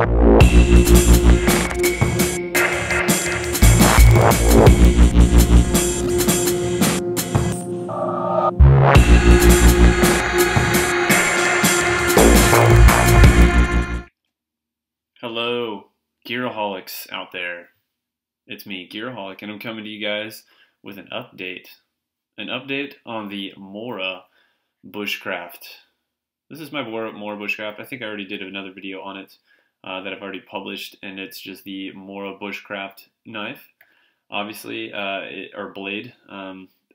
Hello, Gearaholics out there. It's me, Gearaholic, and I'm coming to you guys with an update. An update on the Mora Bushcraft. This is my Mora Bushcraft. I think I already did another video on it that I've already published, and it's just the Mora Bushcraft knife, obviously, or blade.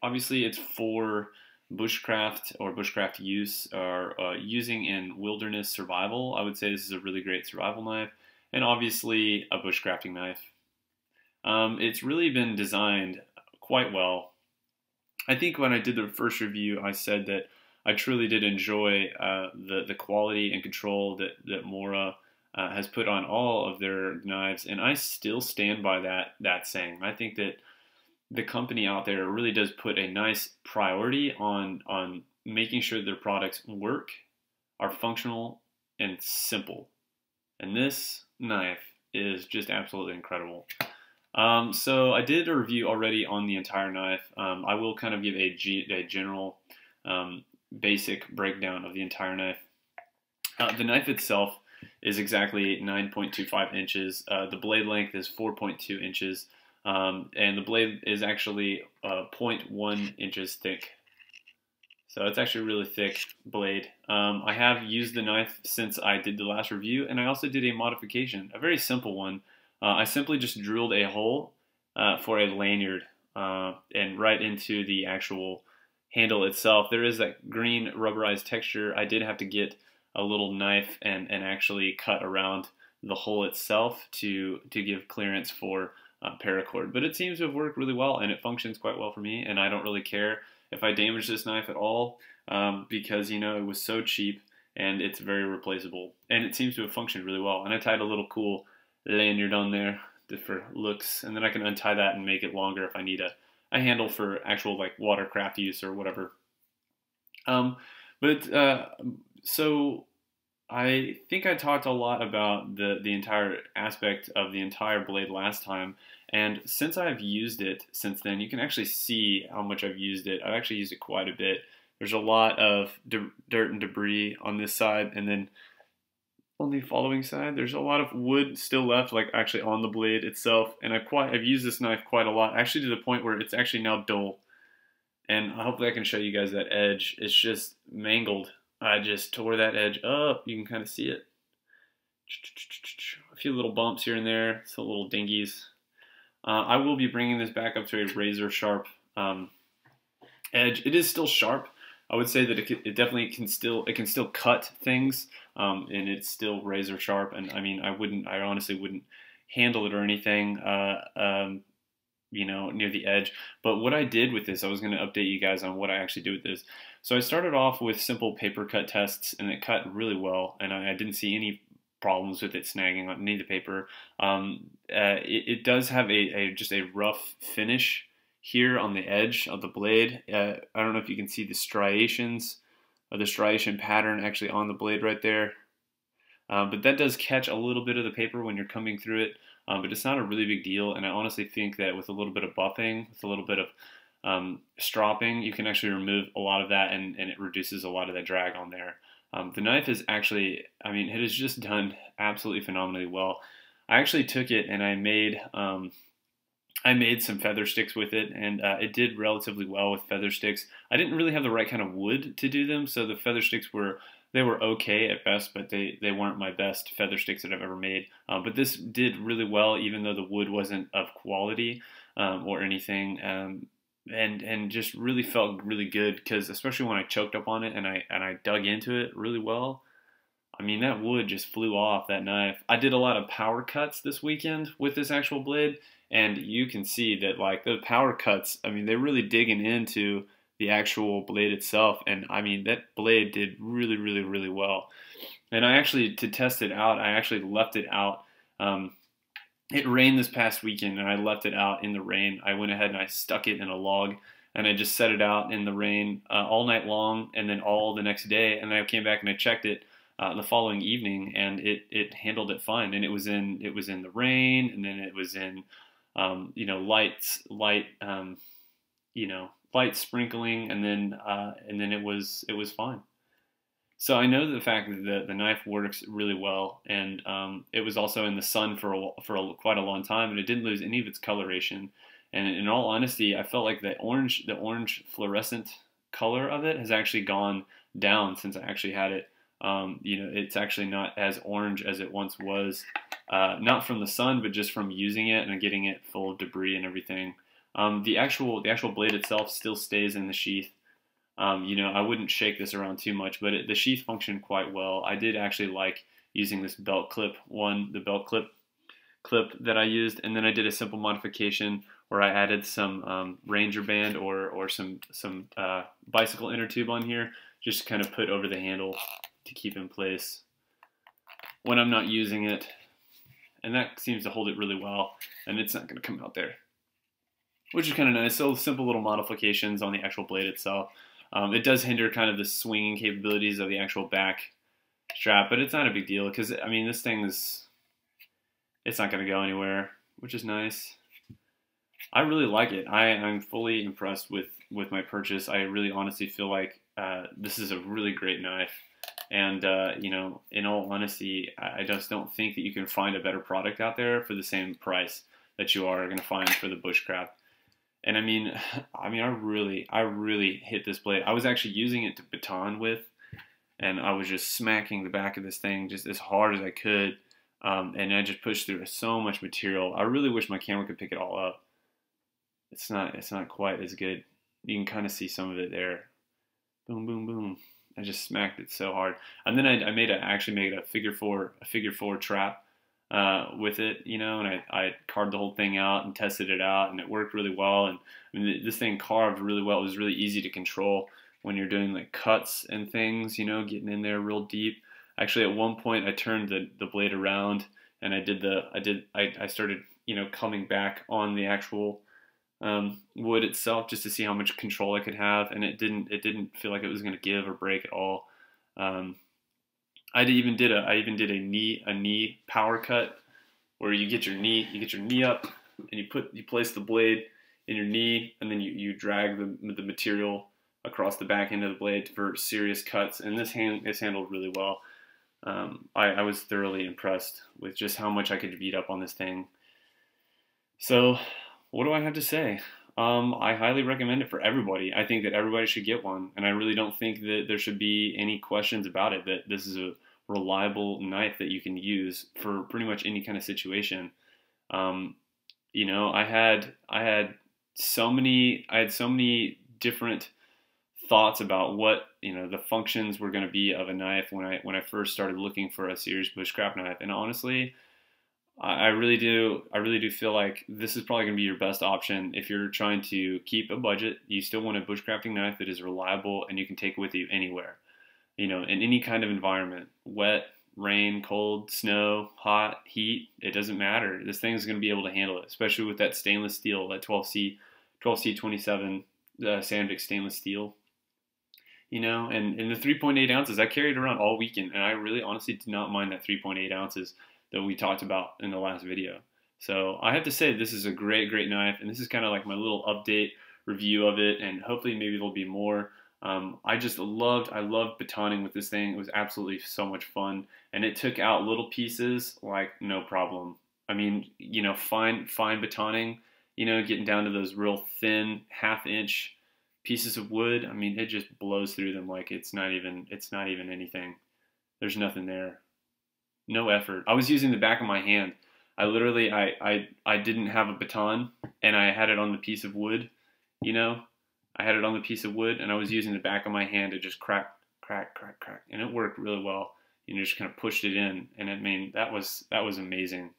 Obviously, it's for bushcraft or bushcraft use or using in wilderness survival. I would say this is a really great survival knife, and obviously a bushcrafting knife. It's really been designed quite well. I think when I did the first review, I said that I truly did enjoy the quality and control that Mora has put on all of their knives, and I still stand by that saying. I think that the company out there really does put a nice priority on making sure their products work, are functional, and simple. And this knife is just absolutely incredible. So I did a review already on the entire knife. I will kind of give a general basic breakdown of the entire knife. The knife itself is exactly 9.25 inches. The blade length is 4.2 inches. And the blade is actually 0.1 inches thick. So it's actually a really thick blade. I have used the knife since I did the last review, and I also did a modification, a very simple one. I simply just drilled a hole for a lanyard and right into the actual handle itself. There is that green rubberized texture. I did have to get a little knife and actually cut around the hole itself to give clearance for paracord, but it seems to have worked really well, and it functions quite well for me, and I don't really care if I damage this knife at all because, you know, it was so cheap and it's very replaceable, and it seems to have functioned really well. And I tied a little cool lanyard on there for looks, and then I can untie that and make it longer if I need a handle for actual like watercraft use or whatever. So I think I talked a lot about the entire aspect of the entire blade last time, and since I've used it since then, you can actually see how much I've used it. I've actually used it quite a bit. There's a lot of dirt and debris on this side, and then on the following side, there's a lot of wood still left, like actually on the blade itself, and I've used this knife quite a lot, actually to the point where it's actually now dull, and hopefully I can show you guys that edge. It's just mangled. I just tore that edge up. You can kind of see it. A few little bumps here and there, some little dingies. I will be bringing this back up to a razor sharp edge. It is still sharp. I would say that it definitely can still cut things, and it's still razor sharp. And I mean, I honestly wouldn't handle it or anything, you know, near the edge. But what I did with this, I was going to update you guys on what I actually did with this. So I started off with simple paper cut tests, and it cut really well, and I didn't see any problems with it snagging on any of the paper. It does have just a rough finish here on the edge of the blade. I don't know if you can see the striations or the striation pattern actually on the blade right there. But that does catch a little bit of the paper when you're coming through it, but it's not a really big deal. And I honestly think that with a little bit of buffing, with a little bit of stropping, you can actually remove a lot of that, and it reduces a lot of that drag on there. The knife is actually, I mean, it has just done absolutely phenomenally well. I actually took it and I made some feather sticks with it, and it did relatively well with feather sticks. I didn't really have the right kind of wood to do them, so the feather sticks were okay at best, but they weren't my best feather sticks that I've ever made. But this did really well, even though the wood wasn't of quality or anything, and just really felt really good, because especially when I choked up on it and I dug into it really well, I mean, that wood just flew off that knife. I did a lot of power cuts this weekend with this actual blade, and you can see that, like, the power cuts, I mean, they're really digging into the actual blade itself, and I mean, that blade did really, really, really well. And I actually, to test it out, I actually left it out. It rained this past weekend, and I left it out in the rain. I went ahead and I stuck it in a log, and I just set it out in the rain all night long, and then all the next day, and then I came back and I checked it the following evening, and it handled it fine. And it was in the rain, and then it was in light sprinkling, and then it was fine. So I know the fact that the knife works really well, and it was also in the sun for quite a long time, and it didn't lose any of its coloration. And in all honesty, I felt like the orange fluorescent color of it has actually gone down since I actually had it. It's actually not as orange as it once was, not from the sun, but just from using it and getting it full of debris and everything. The actual blade itself still stays in the sheath. I wouldn't shake this around too much, but the sheath functioned quite well. I did actually like using this belt clip the belt clip that I used, and then I did a simple modification where I added some Ranger band or some bicycle inner tube on here, just to kind of put over the handle to keep in place when I'm not using it, and that seems to hold it really well, and it's not going to come out there, which is kind of nice. So simple little modifications on the actual blade itself. It does hinder kind of the swinging capabilities of the actual back strap, but it's not a big deal because, I mean, this thing it's not going to go anywhere, which is nice. I really like it. I'm fully impressed with my purchase. I really honestly feel like this is a really great knife. And, in all honesty, I just don't think that you can find a better product out there for the same price that you are going to find for the Bushcraft. And I mean, I really hit this blade. I was actually using it to baton with, and I was just smacking the back of this thing just as hard as I could. And I just pushed through so much material. I really wish my camera could pick it all up. It's not quite as good. You can kind of see some of it there. Boom, boom, boom. I just smacked it so hard. And then I actually made a figure four trap with it, and I carved the whole thing out and tested it out, and it worked really well. And I mean, this thing carved really well. It was really easy to control when you're doing like cuts and things, getting in there real deep. Actually, at one point I turned the blade around, and I started coming back on the actual wood itself just to see how much control I could have, and it didn't feel like it was going to give or break at all. I even did a knee power cut where you get your knee up and you place the blade in your knee, and then you drag the material across the back end of the blade for serious cuts, and this handled really well. I was thoroughly impressed with just how much I could beat up on this thing. So what do I have to say? I highly recommend it for everybody. I think that everybody should get one, and I really don't think that there should be any questions about it, that this is a reliable knife that you can use for pretty much any kind of situation. I had so many different thoughts about what the functions were going to be of a knife when I first started looking for a serious bushcraft knife, and honestly, I really do feel like this is probably going to be your best option if you're trying to keep a budget. You still want a bushcrafting knife that is reliable and you can take it with you anywhere, in any kind of environment, wet, rain, cold, snow, hot, heat, it doesn't matter. This thing is going to be able to handle it, especially with that stainless steel, that 12C27 Sandvik stainless steel. And the 3.8 ounces, I carried around all weekend, and I really honestly did not mind that 3.8 ounces that we talked about in the last video. So I have to say this is a great knife, and this is kind of like my little update review of it, and hopefully maybe there'll be more. I loved batoning with this thing. It was absolutely so much fun, and it took out little pieces like no problem. I mean, fine batoning, getting down to those real thin half-inch pieces of wood. I mean, it just blows through them like it's not even anything. There's nothing there. No effort. I was using the back of my hand. I literally, I didn't have a baton, and I had it on the piece of wood, I had it on the piece of wood, and I was using the back of my hand to just crack, and it worked really well. Just kind of pushed it in, and I mean, that was amazing.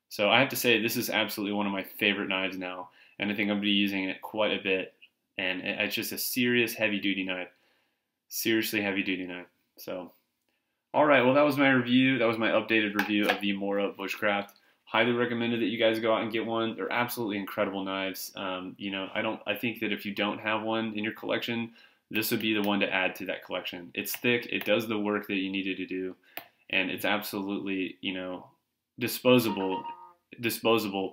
So I have to say, this is absolutely one of my favorite knives now, and I think I'm going to be using it quite a bit, and it's just a serious heavy-duty knife. Seriously heavy-duty knife. So, all right, well, that was my review. That was my updated review of the Mora Bushcraft. Highly recommended that you guys go out and get one. They're absolutely incredible knives. I think that if you don't have one in your collection, this would be the one to add to that collection. It's thick, it does the work that you needed to do, and it's absolutely, you know, disposable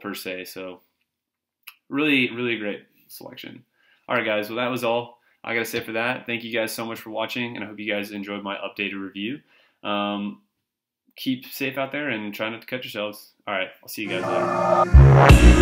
per se. So really, really great selection. All right, guys. Well, that was all I got to say for that. Thank you guys so much for watching, and I hope you guys enjoyed my updated review. Keep safe out there and try not to cut yourselves. All right. I'll see you guys later.